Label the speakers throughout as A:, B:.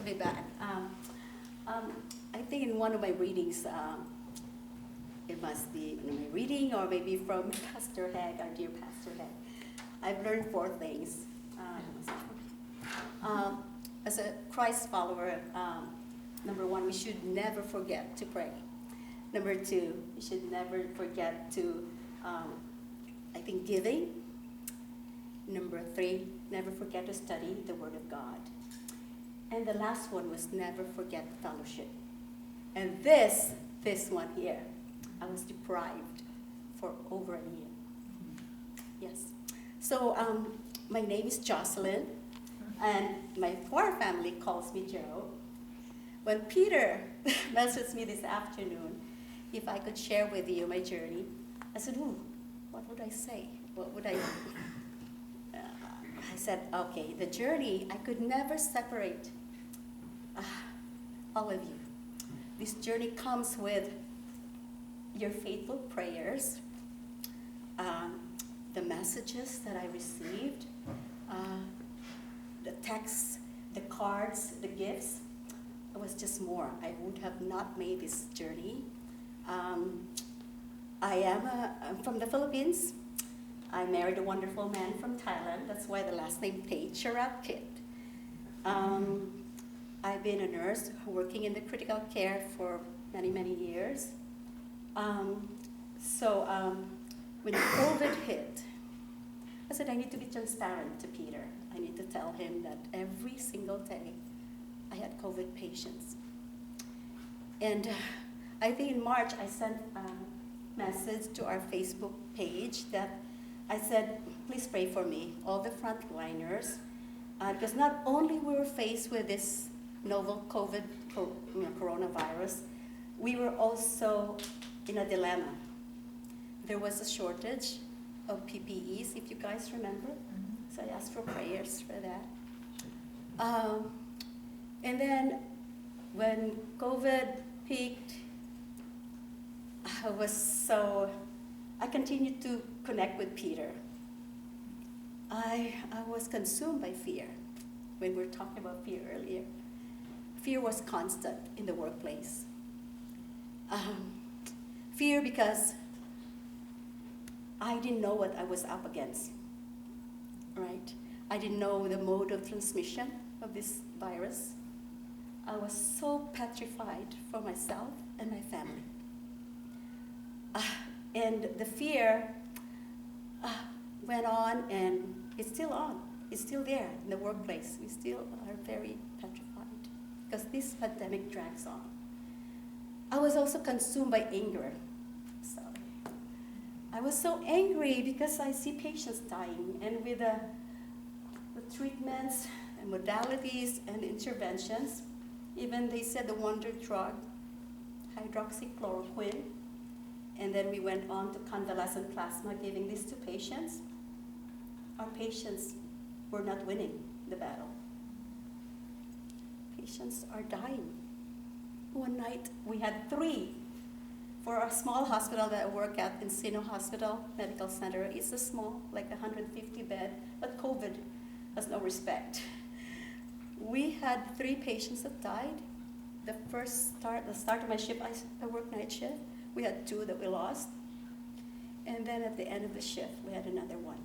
A: be back. I think in one of my readings, it must be in my reading or maybe from Pastor Hag, our dear Pastor Hag, I've learned 4 things. As a Christ follower, number 1, we should never forget to pray. Number 2, we should never forget to, giving. Number 3, never forget to study the Word of God. And the last one was never forget fellowship. And this one here, I was deprived for over a year. Yes. So my name is Jocelyn, and my poor family calls me Joe. When Peter messaged me this afternoon, if I could share with you my journey, I said, ooh, what would I say? What would I I said, okay, the journey, I could never separate all of you. This journey comes with your faithful prayers, the messages that I received, the texts, the cards, the gifts. It was just more. I would have not made this journey. I'm from the Philippines. I married a wonderful man from Thailand. That's why the last name Taecharatkij. I've been a nurse working in the critical care for many, many years. When COVID hit, I said I need to be transparent to Peter. I need to tell him that every single day I had COVID patients. And I think in March I sent a message to our Facebook page that I said, please pray for me, all the frontliners, because not only we were faced with this novel COVID, coronavirus, we were also in a dilemma. There was a shortage of PPEs, if you guys remember. So I asked for prayers for that. And then when COVID peaked, I continued to connect with Peter. I was consumed by fear. When we were talking about fear earlier, fear was constant in the workplace. Fear because I didn't know what I was up against, right? I didn't know the mode of transmission of this virus. I was so petrified for myself and my family. And the fear went on, and it's still on. It's still there in the workplace. We still are very petrified because this pandemic drags on. I was also consumed by anger. So I was so angry because I see patients dying, and with the treatments and modalities and interventions, even they said the wonder drug, hydroxychloroquine, and then we went on to convalescent plasma, giving this to patients. Our patients were not winning the battle. Patients are dying. One night we had 3 for a small hospital that I work at, Encino Hospital Medical Center. It's a small, like 150 bed, but COVID has no respect. We had 3 patients that died. The start of my shift, I work night shift. We had 2 that we lost. And then at the end of the shift, we had another 1.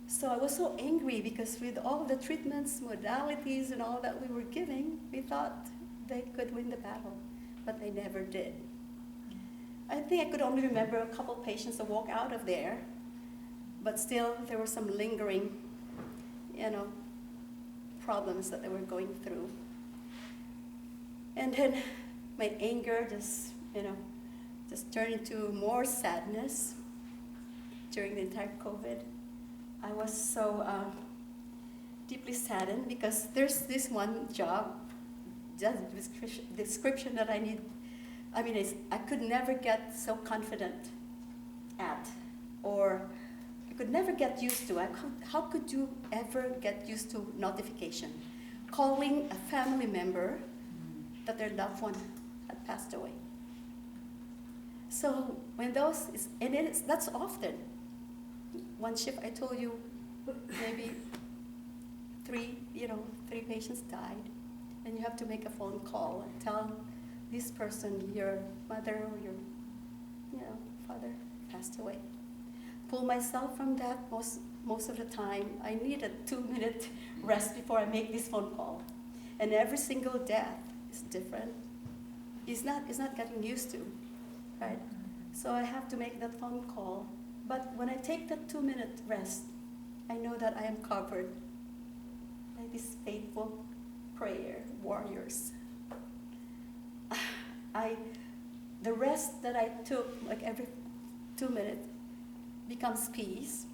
A: So I was so angry because with all the treatments, modalities, and all that we were giving, we thought they could win the battle, but they never did. I think I could only remember a couple patients that walked out of there, but still there were some lingering, problems that they were going through. And then my anger just turned into more sadness during the entire COVID. I was so deeply saddened because there's this one job, just description that I need. I could never get so confident at, or I could never get used to. How could you ever get used to notification? Calling a family member that their loved one had passed away. So when that's often. One shift, I told you, maybe 3 patients died. and you have to make a phone call and tell this person your mother or your father passed away. Pull myself from that most of the time. I need a 2-minute rest before I make this phone call. And every single death is different. It's not getting used to, right? So I have to make that phone call. But when I take that 2-minute rest, I know that I am covered by these faithful prayer warriors. The rest that I took, like every 2 minutes, becomes peace.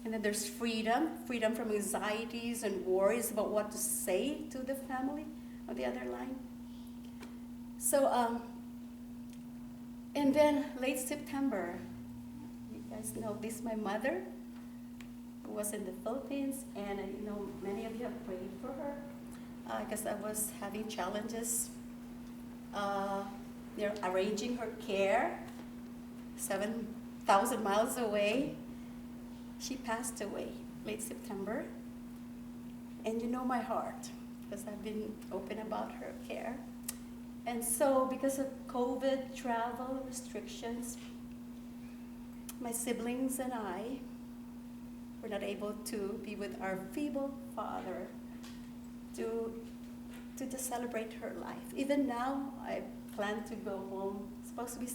A: And then there's freedom from anxieties and worries about what to say to the family on the other line. So, and then late September, you guys know this, my mother, who was in the Philippines, and I know many of you have prayed for her, because I was having challenges. They're arranging her care 7,000 miles away. She passed away late September. And you know my heart, because I've been open about her care. And so because of COVID travel restrictions, my siblings and I were not able to be with our feeble father to just celebrate her life. Even now, I plan to go home. It's supposed to be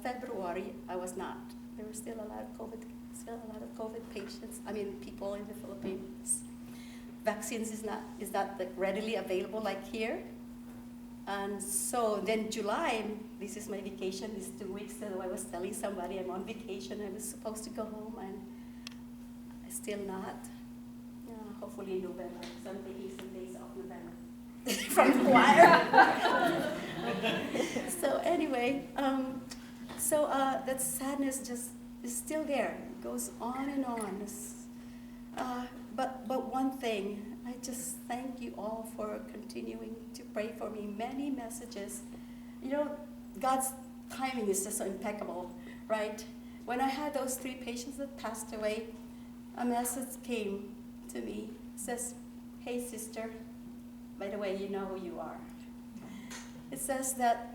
A: February. I was not. There were still a lot of COVID patients. People in the Philippines. Vaccines is not like readily available like here. And so then July, this is my vacation. These 2 weeks that I was telling somebody I'm on vacation. I was supposed to go home, and I still not. Hopefully in November. So I'm taking some days off November from the choir. So anyway, that sadness just is still there. It goes on and on. But one thing, I just thank you all for continuing to pray for me. Many messages. God's timing is just so impeccable, right? When I had those 3 patients that passed away, a message came to me. It says, "Hey sister, by the way, you know who you are." It says that,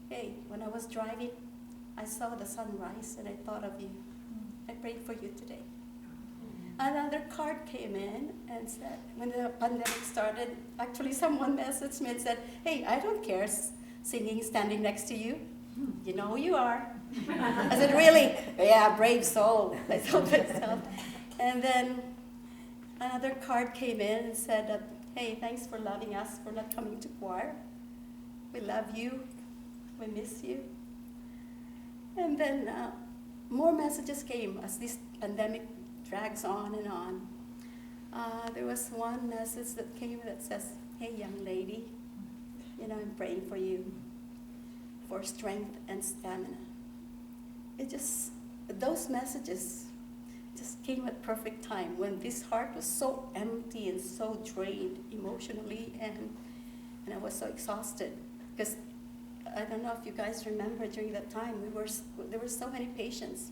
A: "Hey, when I was driving, I saw the sunrise and I thought of you. I prayed for you today." Another card came in and said, when the pandemic started, actually someone messaged me and said, "Hey, I don't care singing standing next to you. You know who you are." I said, "Really?" "Yeah, brave soul," I told myself. And then another card came in and said that, "Hey, thanks for loving us, for not coming to choir. We love you. We miss you." And then more messages came as this pandemic drags on and on. There was one message that came that says, "Hey, young lady, I'm praying for you for strength and stamina." Those messages just came at perfect time when this heart was so empty and so drained emotionally, and I was so exhausted. Because I don't know if you guys remember, during that time, there were so many patients.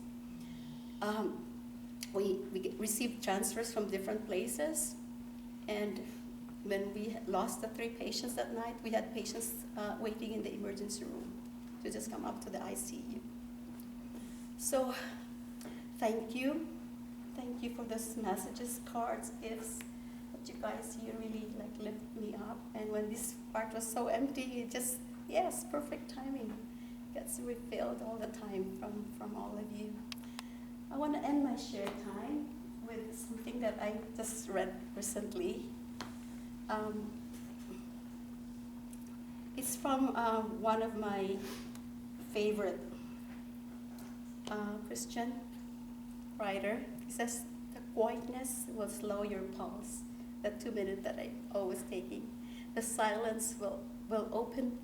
A: We received transfers from different places, and when we lost the 3 patients that night, we had patients waiting in the emergency room to just come up to the ICU. So, thank you. Thank you for those messages, cards, gifts. But you guys, you really lift me up. And when this part was so empty, it just, yes, perfect timing. Gets refilled all the time from all of you. I want to end my share time with something that I just read recently. It's from one of my favorite Christian writer. He says, "The quietness will slow your pulse." That 2 minutes that I'm always taking. "The silence will open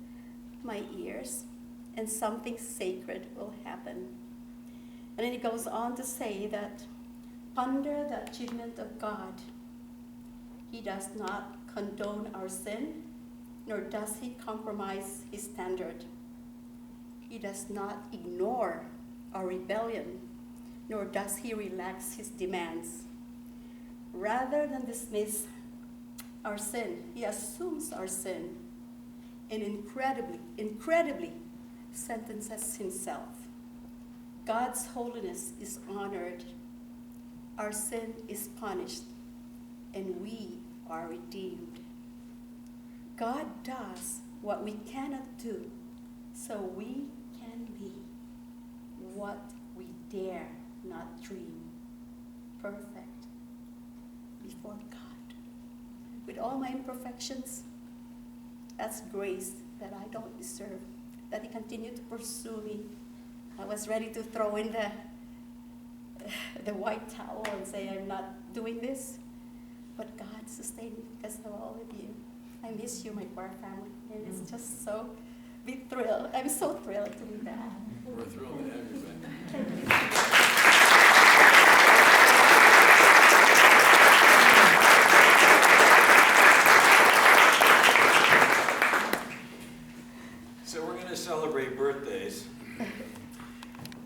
A: my ears, and something sacred will happen." And then he goes on to say that, "Ponder the achievement of God. He does not condone our sin, nor does he compromise his standard. He does not ignore our rebellion, nor does he relax his demands. Rather than dismiss our sin. He assumes our sin and incredibly sentences himself. God's holiness is honored. Our sin is punished, and we are redeemed. God does what we cannot do, so we can be what we dare not dream. Perfect before God. With all my imperfections, that's grace that I don't deserve, that He continued to pursue me. I was ready to throw in the white towel and say, I'm not doing this. But God sustained me because of all of you. I miss you, my choir family. And it's just so thrilled. I'm so thrilled to be back.
B: We're thrilled to have you back.
A: Thank you.
B: So we're going to celebrate birthdays.